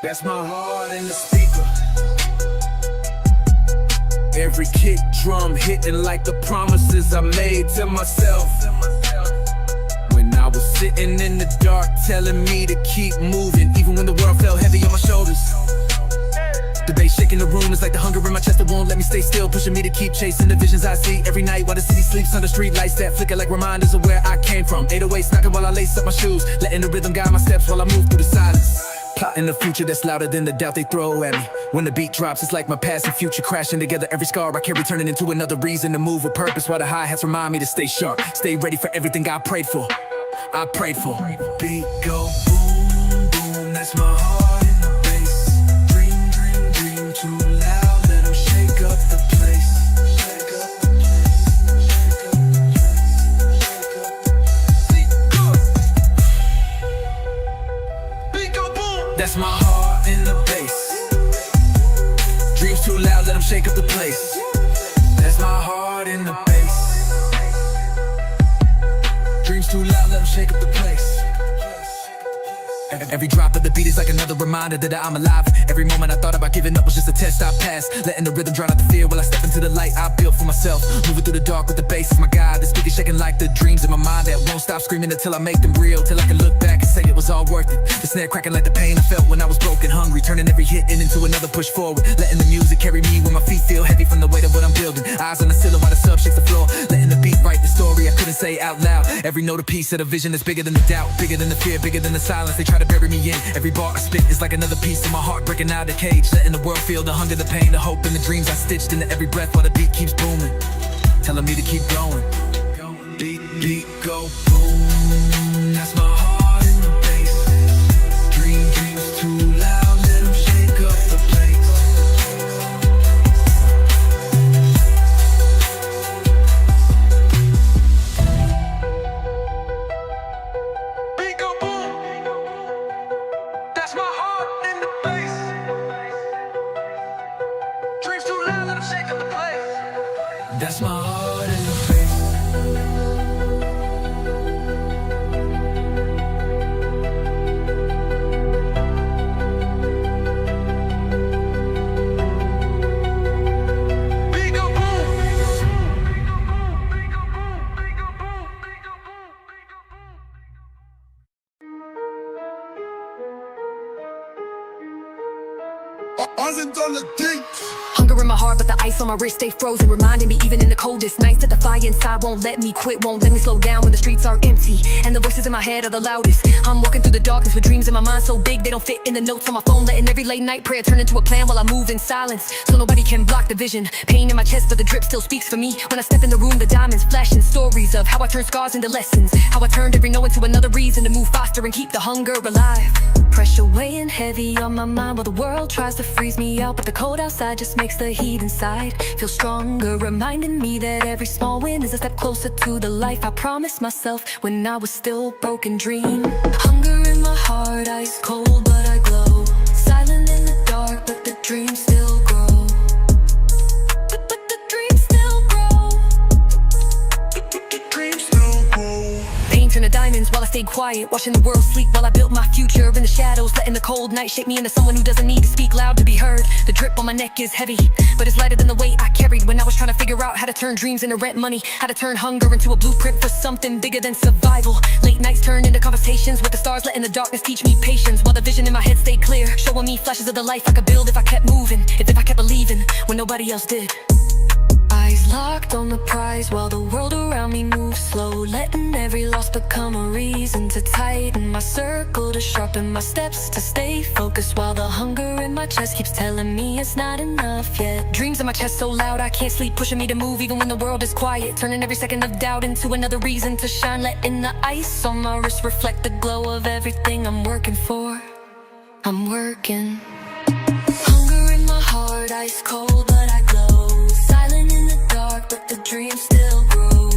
That's my heart in the speaker. Every kick drum hitting like the promises I made to myself. When I was sitting in the dark telling me to keep moving, even when the world felt heavy on my shoulders. The bass shaking the room is like the hunger in my chest that won't let me stay still, pushing me to keep chasing the visions I see every night while the city sleeps under street lights that flicker like reminders of where I came from. 808s knocking while I lace up my shoes, letting the rhythm guide my steps while I move through the silence. Plotting a future that's louder than the doubt they throw at me. When the beat drops, it's like my past and future crashing together. Every scar I carry turning into another reason to move with purpose, while the hi-hats remind me to stay sharp, stay ready for everything I prayed for. I prayed for. Beat go boom, boom, that's my heart in the bass. Dream, dream, dream, too loud, let them shake up the place. Shake up the place. Beat go boom. That's my heart in the bass. Dreams too loud, let them shake up the place. That's my heart in the bass. Dreams too loud, let them shake up the place. Every drop of the beat is like another reminder that I'm alive. Every moment I thought about giving up was just a test I passed, letting the rhythm drown out the fear while I step into the light I built for myself. Moving through the dark with the bass is my guide. The speaker shaking like the dreams in my mind that won't stop screaming until I make them real, till I can look back and say it was all worth it. The snare cracking like the pain I felt when I was broken, hungry, turning every hit into another push forward, letting the music carry me when my feet feel heavy from the weight of what I'm building. Eyes on the ceiling while the sub shakes the floor, letting the beat write the story I couldn't say out loud. Every note a piece of the vision that's bigger than the doubt, bigger than the fear, bigger than the silence they try to bury me in. Every bar I spit is like another piece of my heart breaking out of the cage, letting the world feel the hunger, the pain, the hope, and the dreams I stitched into every breath while the beat keeps booming, telling me to keep going. Beat, beat, go boom, that's my heart in the bass. Dream, dreams too loud, let them shake up the place. Beat, go boom, that's my heart in the bass. Dreams too loud, let them shake up the place. That's my heart in the bass. Hunger in my heart, but the ice on my wrist stay frozen, reminding me even in the coldest nights that the fire inside won't let me quit, won't let me slow down when the streets are empty and the voices in my head are the loudest. I'm walking through the darkness with dreams in my mind so big they don't fit in the notes on my phone, letting every late night prayer turn into a plan while I move in silence so nobody can block the vision. Pain in my chest, but the drip still speaks for me. When I step in the room, the diamonds flashing stories of how I turned scars into lessons, how I turned every no into another reason to move faster and keep the hunger alive. Pressure weighing heavy on my mind while the world tries to freeze me out, but the cold outside just makes the heat inside feel stronger, reminding me that every small win is a step closer to the life I promised myself when I was still a broken dream. Hunger in my heart, ice cold but I glow, silent in the dark but the dream still grow. But the dream still grow. The dream still grow. Pain turned to diamonds while I stayed quiet, watching the world sleep while I built my future in the shadows, letting the cold night shape me into someone who doesn't need to speak loud to be heard. The drip on my neck is heavy, but it's lighter than the weight I carried when I was trying to figure out how to turn dreams into rent money, how to turn hunger into a blueprint for something bigger than survival. Late nights turned into conversations with the stars, letting the darkness teach me patience while the vision in my head stayed clear, showing me flashes of the life I could build if I kept moving, if I kept believing when nobody else did. Eyes locked on the prize while the world around me moves slow, letting every loss become a reason to tighten my circle, to sharpen my steps, to stay focused while the hunger in my chest keeps telling me it's not enough yet. Dreams in my chest so loud I can't sleep, pushing me to move even when the world is quiet, turning every second of doubt into another reason to shine, letting the ice on my wrist reflect the glow of everything I'm working for. I'm working. Hunger in my heart, ice cold but I glow, silent in the dark but the dream still grow.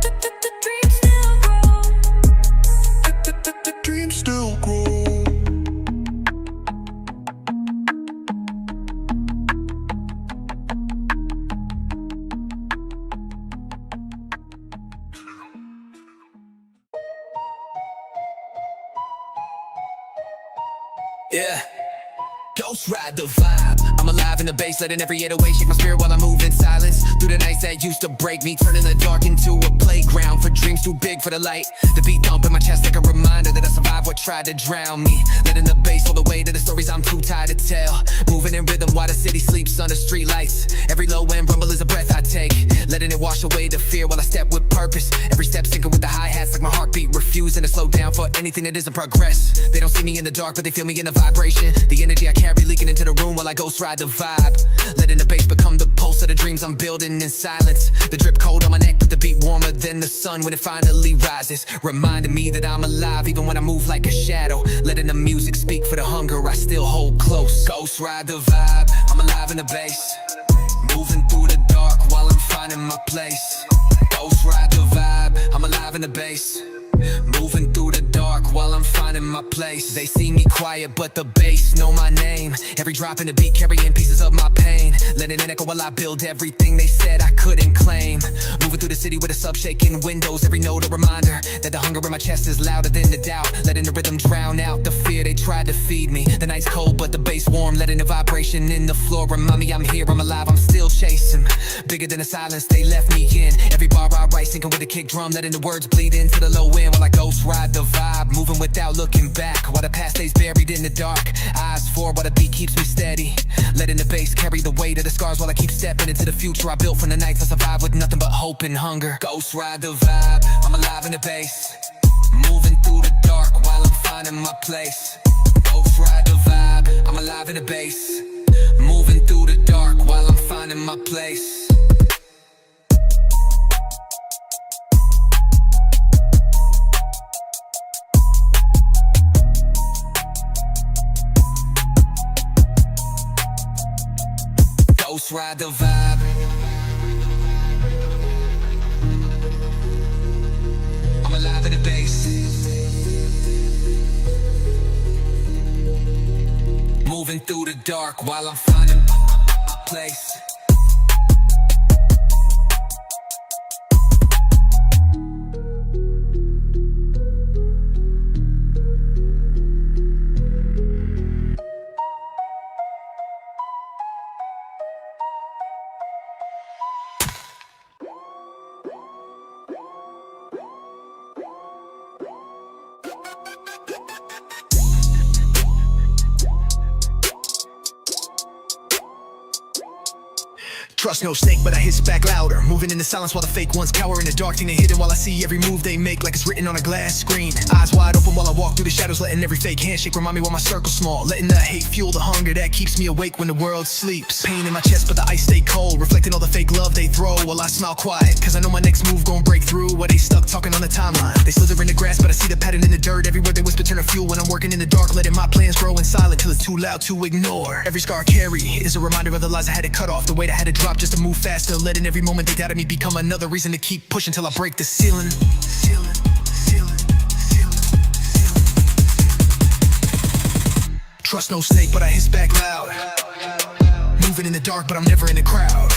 The dream still grow. The dream still grow. Yeah. Ghost ride the vibe. I'm alive in the bass, letting every 808 shake my spirit while I move in silence. Through the nights that used to break me, turning the dark into a playground for dreams too big for the light. The beat thump in my chest like a reminder that I survived what tried to drown me. Letting the bass hold the weight of the stories I'm too tired to tell. Moving in rhythm while the city sleeps under street lights. Every low end rumble is a breath I take, letting it wash away the fear while I step with purpose. Every step syncing with the hi-hats like my heartbeat, refusing to slow down for anything that isn't progress. They don't see me in the dark, but they feel me in the vibration. The energy I carry leaking into the room while I ghost ride the vibe. Letting the bass become the pulse of the dreams I'm building in silence. The drip cold on my neck, but the beat warmer than the sun when it finally rises. Reminding me that I'm alive even when I move like a shadow. Letting the music speak for the hunger I still hold close. Ghost ride the vibe, I'm alive in the bass. Moving through the dark while I'm finding my place. Ghost ride the vibe, I'm alive in the bass. Moving through the dark while I'm finding my place. They see me quiet, but the bass know my name. Every drop in the beat carrying pieces of my pain. Letting it echo while I build everything they said I couldn't claim. Moving through the city with a sub shaking windows. Every note a reminder that the hunger in my chest is louder than the doubt. Letting the rhythm drown out the fear they tried to feed me. The night's cold, but the bass warm. Letting the vibration in the floor remind me I'm here, I'm alive, I'm still chasing. Bigger than the silence they left me in. Every bar I write syncing with a kick drum. Letting the words bleed into the low end while I ghost ride the vibe. Moving without looking back while the past stays buried in the dark. Eyes forward while the beat keeps me steady. Letting the bass carry the weight of the scars while I keep stepping into the future I built from the nights I survived with nothing but hope and hunger. Ghost ride the vibe, I'm alive in the bass. Moving through the dark while I'm finding my place. Ghost ride the vibe, I'm alive in the bass. Moving through the dark while I'm finding my place. Ghost ride the vibe. I'm alive in the bass. Moving through the dark while I'm finding my place. Trust no snake, but I hiss back louder. Moving in the silence while the fake ones cower in the dark thing they hidden while I see every move they make like it's written on a glass screen. Eyes wide open while I walk through the shadows, letting every fake handshake remind me why my circle's small. Letting the hate fuel the hunger that keeps me awake when the world sleeps. Pain in my chest, but the ice stay cold, reflecting all the fake love they throw while I smile quiet, cause I know my next move gon' break through. Where they stuck talking on the timeline, they slither in the grass, but I see the pattern in the dirt. Every word they whisper turn to fuel when I'm working in the dark, letting my plans grow in silence till it's too loud to ignore. Every scar I carry is a reminder of the lies I had to cut off, the weight I had to drop just to move faster. Letting every moment they doubted me become another reason to keep pushing till I break the ceiling. Trust no snake, but I hiss back loud. Moving in the dark, but I'm never in the crowd.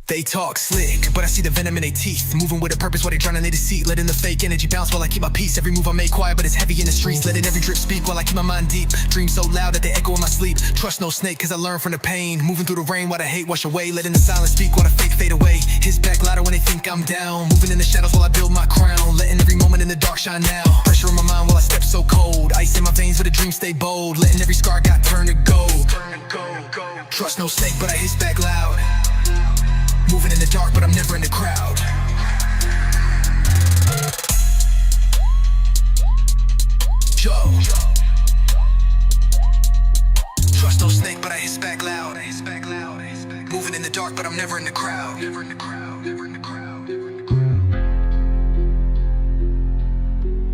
They talk slick, but I see the venom in their teeth. Moving with a purpose while they drowning in deceit. Letting the fake energy bounce while I keep my peace. Every move I make quiet, but it's heavy in the streets. Letting every drip speak while I keep my mind deep. Dreams so loud that they echo in my sleep. Trust no snake, cause I learn from the pain. Moving through the rain while the hate wash away. Letting the silence speak while the fake fade away. His back louder when they think I'm down. Moving in the shadows while I build my crown. Letting every moment in the dark shine now. Pressure in my mind while I step so cold. Ice in my veins but the dreams stay bold. Letting every scar got turned to gold. Trust no snake, but I hiss back loud. Moving in the dark, but I'm never in the crowd. Joe. Trust no snake, but I hiss back loud. Moving in the dark, but I'm never in the crowd.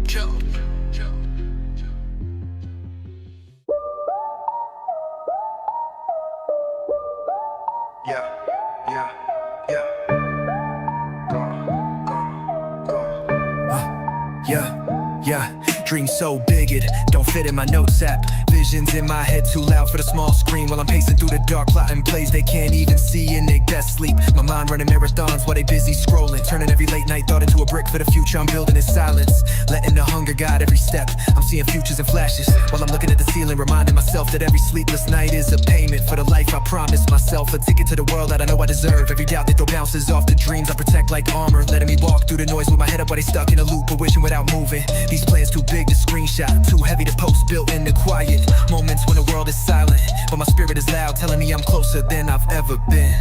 Joe. Yeah. Yeah, dreams so big it don't fit in my notes app. visions in my head too loud for the small screen, while I'm pacing through the dark, plotting plays they can't even see in their best sleep. My mind running marathons while they busy scrolling, turning every late night thought into a brick for the future I'm building in silence, letting the hunger guide every step. I'm seeing futures and flashes while I'm looking at the ceiling, reminding myself that every sleepless night is a payment for the life I promised myself, a ticket to the world that I know I deserve. Every doubt that throw bounces off the dreams I protect like armor, letting me walk through the noise with my head up while they stuck in a loop, but wishing without moving. These plans too big to screenshot, too heavy to post, built in the quiet moments when the world is silent, but my spirit is loud, telling me I'm closer than I've ever been.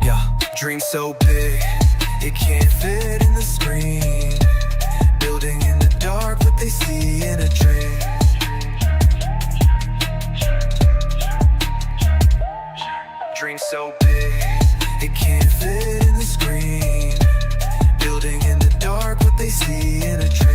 Yeah, dreams so big, it can't fit in the screen, building in the dark what they see in a dream. Dreams so big, it can't fit in the screen, building in the dark what they see in a dream.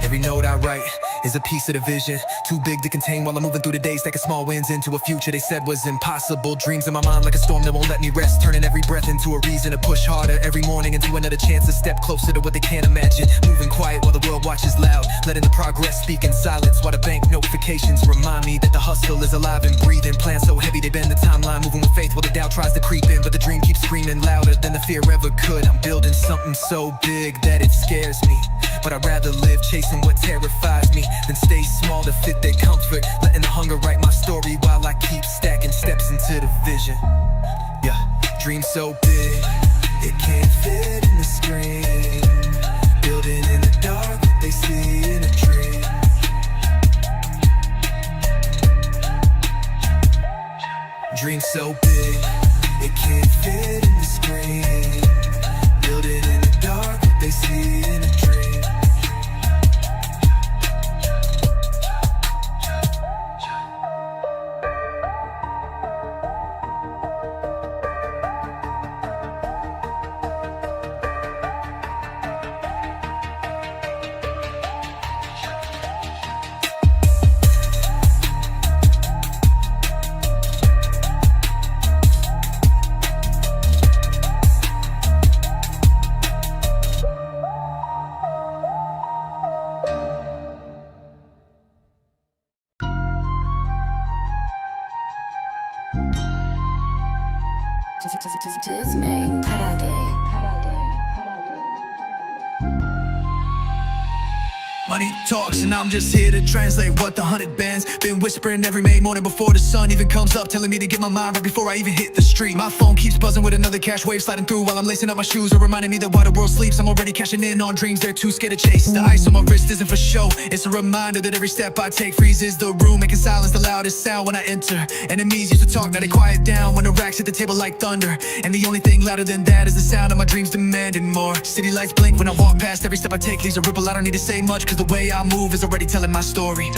Every note I write is a piece of the vision, too big to contain while I'm moving through the days, stacking small wins into a future they said was impossible. Dreams in my mind like a storm that won't let me rest, turning every breath into a reason to push harder, every morning into another chance to step closer to what they can't imagine. Moving quiet while the world watches loud, letting the progress speak in silence, while the bank notifications remind me that the hustle is alive and breathing. Plans so heavy they bend the timeline, moving with faith while the doubt tries to creep in, but the dream keeps screaming louder than the fear ever could. I'm building something so big that it scares me, but I'd rather live chasing what terrifies me than stay small to fit their comfort, letting the hunger write my story while I keep stacking steps into the vision. Yeah, dreams so big, it can't fit in the screen, building in the dark what they see in a dream. Dreams so big, it can't fit in the screen, building in the dark what they see in a dream. Disney Money talks and I'm just here to translate what the 100 bands been whispering every May morning before the sun even comes up, telling me to get my mind right before I even hit the street. My phone keeps buzzing with another cash wave sliding through while I'm lacing up my shoes, or reminding me that while the world sleeps I'm already cashing in on dreams they're too scared to chase. The ice on my wrist isn't for show, it's a reminder that every step I take freezes the room, making silence the loudest sound when I enter. Enemies used to talk, now they quiet down when the racks hit the table like thunder, and the only thing louder than that is the sound of my dreams demanding more. City lights blink when I walk past, every step I take leaves a ripple. I don't need to say much cause the way I move is already telling my story.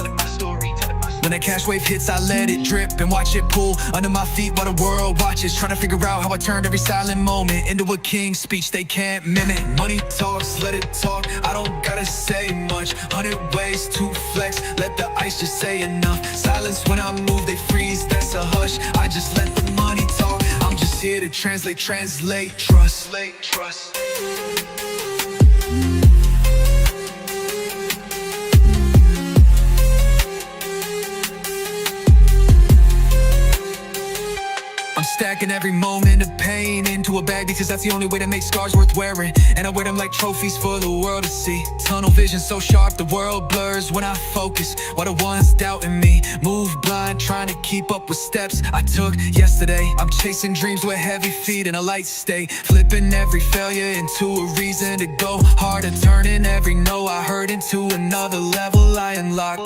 When that cash wave hits, I let it drip and watch it pull under my feet while the world watches, trying to figure out how I turned every silent moment into a king's speech they can't mimic. Money talks, let it talk, I don't gotta say much. 100 ways to flex, let the ice just say enough. Silence when I move, they freeze, that's a hush. I just let the money talk, I'm just here to translate, trust. I'm stacking every moment of pain into a bag because that's the only way to make scars worth wearing, and I wear them like trophies for the world to see. Tunnel vision so sharp the world blurs when I focus, while the ones doubting me move blind, trying to keep up with steps I took yesterday. I'm chasing dreams with heavy feet in a light state, flipping every failure into a reason to go harder, turning every no I heard into another level I unlocked.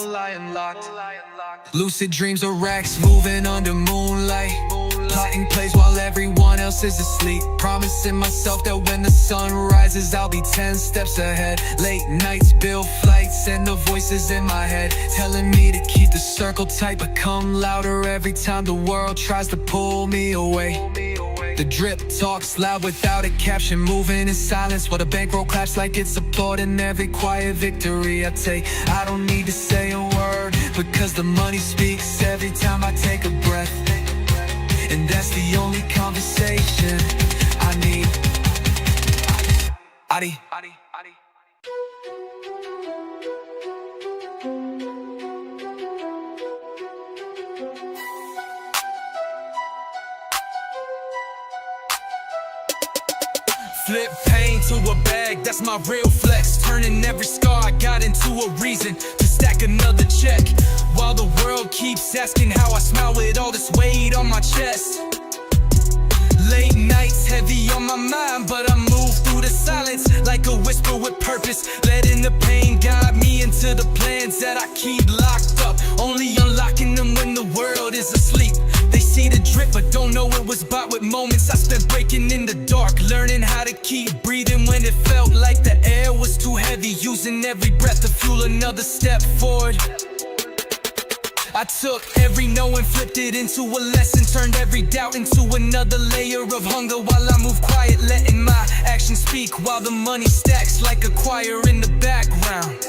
Lucid dreams of racks moving under moonlight, plotting plays while everyone else is asleep, promising myself that when the sun rises I'll be 10 steps ahead. Late nights build flights and the voices in my head telling me to keep the circle tight, but come louder every time the world tries to pull me away. The drip talks loud without a caption, moving in silence while the bankroll claps like it's applauding every quiet victory I take. I don't need to say a word because the money speaks every time I take a breath, and that's the only conversation I need. Adi. Flip pain to a bag, that's my real flex. Turning every scar I got into a reason to stack another check. While the world keeps asking how I smile with all this weight on my chest. Late nights heavy on my mind, but I move through the silence like a whisper with purpose. Letting the pain guide me into the plans that I keep locked up, only unlocking them when the world is asleep. They see the drip but don't know it was bought with moments I spent breaking in the dark, learning how to keep breathing when it felt like the air was too heavy, using every breath to fuel another step forward. I took every no and flipped it into a lesson, turned every doubt into another layer of hunger while I move quiet, letting my actions speak while the money stacks like a choir in the background.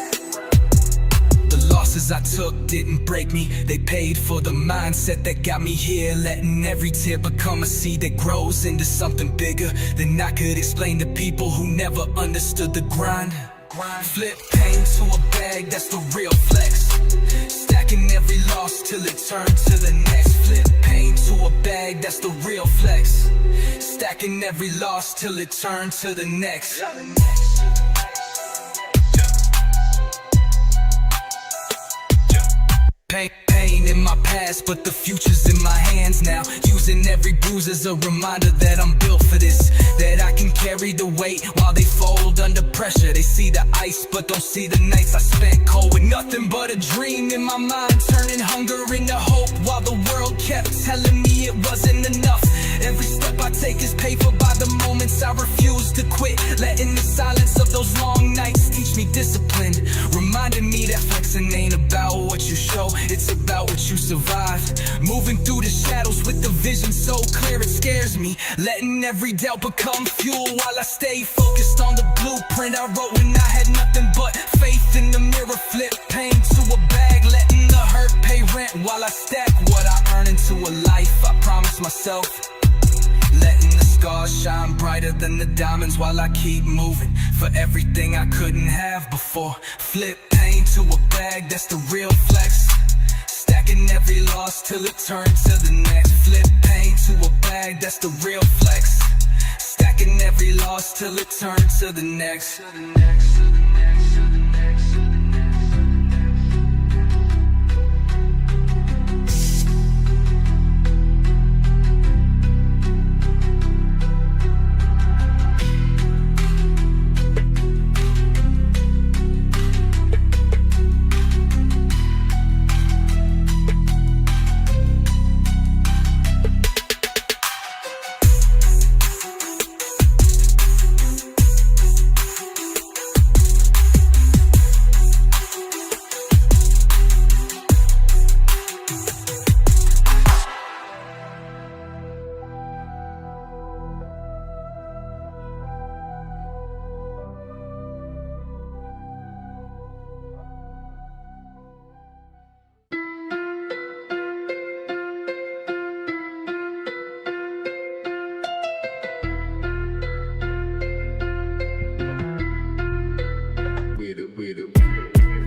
The losses I took didn't break me, they paid for the mindset that got me here, letting every tear become a seed that grows into something bigger than I could explain to people who never understood the grind. Flip pain to a bag, that's the real flex. Stacking every loss till it turns to the next. Flip pain to a bag, that's the real flex. Stacking every loss till it turns to the next. Pain in my past, but the future's in my hands now. Using every bruise as a reminder that I'm built for this, that I can carry the weight while they fold under pressure. They see the ice but don't see the nights I spent cold with nothing but a dream in my mind, turning hunger into hope while the world kept telling me it wasn't enough. Every step I take is paid for by the moments I refuse to quit, letting the silence of those long nights teach me discipline, reminding me that flexing ain't about what you show, it's about what you survive. Moving through the shadows with the vision so clear it scares me, letting every doubt become fuel while I stay focused on the blueprint I wrote when I had nothing but faith in the mirror. Flip pain to a bag, letting the hurt pay rent while I stack what I earn into a life I promised myself. Letting the scars shine brighter than the diamonds while I keep moving for everything I couldn't have before. Flip pain to a bag, that's the real flex. Stacking every loss till it turns to the next. Flip pain to a bag, that's the real flex. Stacking every loss till it turns to the next.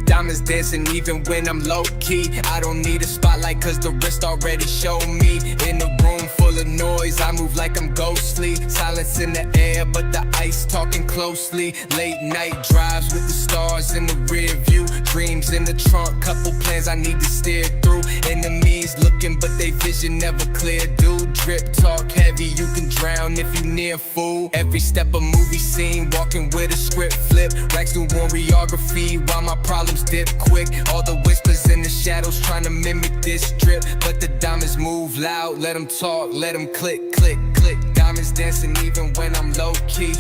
Diamonds dancing even when I'm low-key. I don't need a spotlight cause the wrist already showed me. In a room full of noise, I move like I'm ghostly. Silence in the air, but the ice talking closely. Late night drives with the stars in the rear view. Dreams in the trunk, couple plans I need to steer through. Enemies looking but they vision never clear. Dude, drip talk heavy, you can drown if you near fool. Every step a movie scene, walking with a script flip. Racks do choreography while my problems dip quick. All the whispers in the shadows trying to mimic this drip, but the diamonds move loud, let them talk, let them click, click, click. Diamonds dancing even when I'm low-key.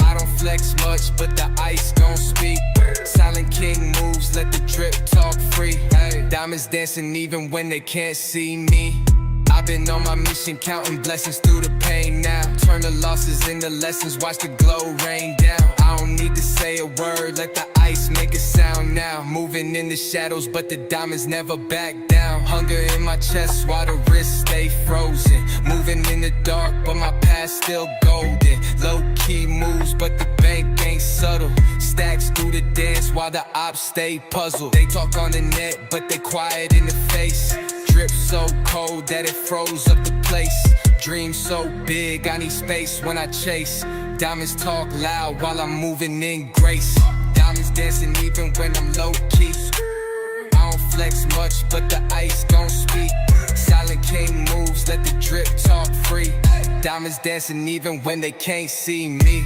I don't flex much, but the ice gon' speak. Silent king moves, let the drip talk free. Hey, diamonds dancing even when they can't see me. I've been on my mission, counting blessings through the pain now. Turn the losses into lessons, watch the glow rain down. I don't need to say a word, let the ice make a sound now. Moving in the shadows, but the diamonds never back down. Hunger in my chest while the wrists stay frozen. Moving in the dark, but my past still golden. Low-key moves, but the bank ain't subtle. Stacks through the dance while the ops stay puzzled. They talk on the net, but they quiet in the face. Drip so cold that it froze up the place. Dream so big, I need space when I chase. Diamonds talk loud while I'm moving in grace. Diamonds dancing even when I'm low-key. I don't flex much, but the ice gon' speak. Silent king moves, let the drip talk free. Diamonds dancing even when they can't see me.